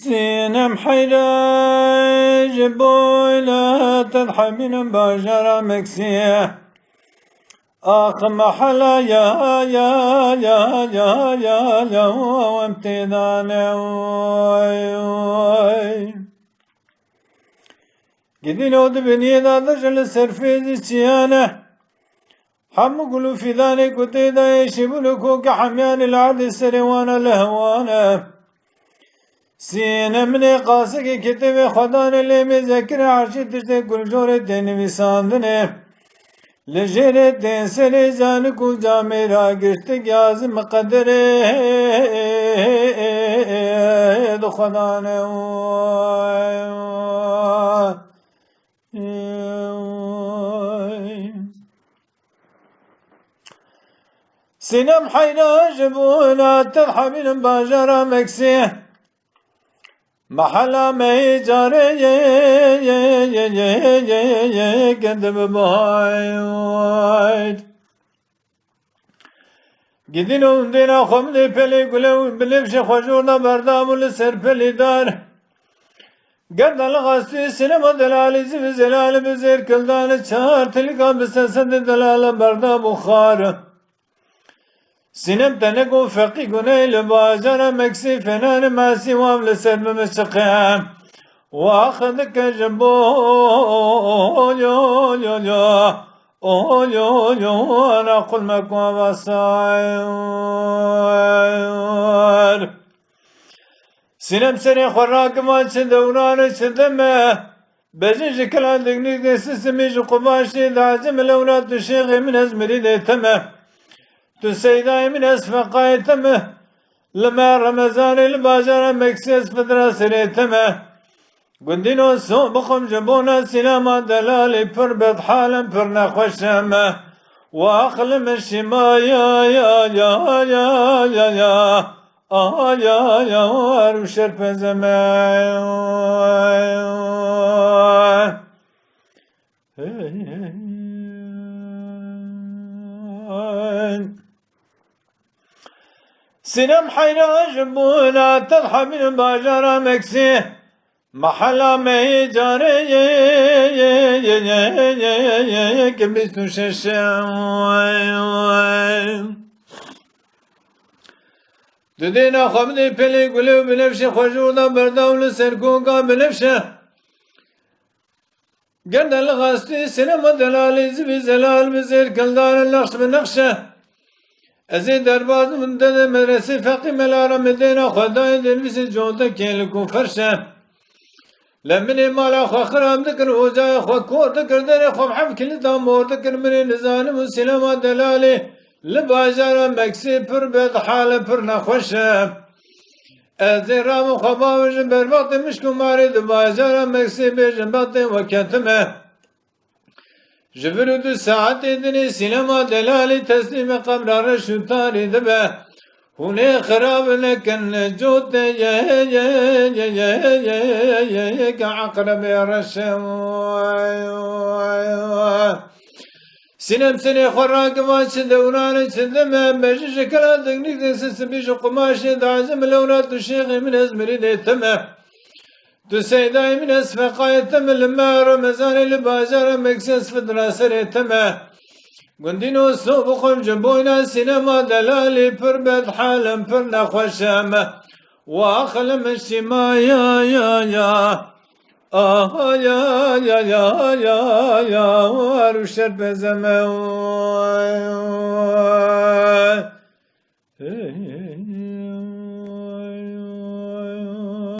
سينم حيراج بويلة تضحى من بجرة مكسية آخ محلا يا وامتدانا قدين ود بني دادجل سرفيز تيانا حم قلو في ذلك وتيدا يشبلكو كحميان العرض السريوانا لهوانا سينا من قاسك كتب خدان اللي مذكر عرشي تشتي كل جور الدين بساندنه لجير الدين سري زانكو جاميرا قشتك يازم قدره دو خدانه سينم حينا جبونا تضحى من باجرة مكسيه محلا ميجاري قدم بايد قدينو دينا خمدي بلي قلو بلفش خجورنا بردام لسر بلي دار قد الغاسي سينما دلالي زف زلال بزير كلدان تشار تلقى بسسد دلال بردام بخار سينم تنقو فقي قني لباجر مكسي فنان ما سوام لسر بمشقام واخذك جنبو يو انا قل مكوا بصاير سينم سري خراق ما دوران شدمه بجيج كلا دقنيك دي سسمي جو قباشي دعزم الاولاد تشيغي من ازمري دي تمه تسيداي من اسفقاي تمه لما رمزان الباجر مكسيس فدرا سريتمه قندينو سو بخم جبونا سينما دلالي پر بد حالا پر نخوشمه واخلم الشمايا يا وشر بزمان سينم حينا جبونا تضحى من باجرة مكسيه محلا ميجاري كبستو ششاوي ددينا خمدي بلي قلو بنفشي خجونا برداول سركوكا بنفشه قرد الغاستي سينما دلالي زبي زلال بزير كلدان النقش بنقشه ازي درباز من دد مدرسي فقي ملارا مدينة خداي دلبسي جوتا كيلكو فرشه لمني مالا خو خرام ذكر وجاي خو كور ذكر دري خو محب كل دامور ذكر مني نزاني وسلامة دلالي لباجارة مكسي پر بيت حال پر نخوشه ازي رامو خباوش برباط مشكو ماري دباجارة مكسي بجنباط وكتمه جبرو دو ساعت دني سينما دلالي تسليم قبرار شتاري دبه هوني خراب لكن جوت كعقرب يرشم سينم سني خراق ما دوران شدما بجيش كلا دقنيك دسس بيش قماش دعزم الاولاد الشيخ من ازمري ديتمه تسيداي من اسفقاي تم لما رمزان الباجر مكسس فدرا سريتمه قندينو سوب خم جبونا سينما دلالي پر بد حالم پر نخوشمه واخلم الشمايا يا وارشر بزمان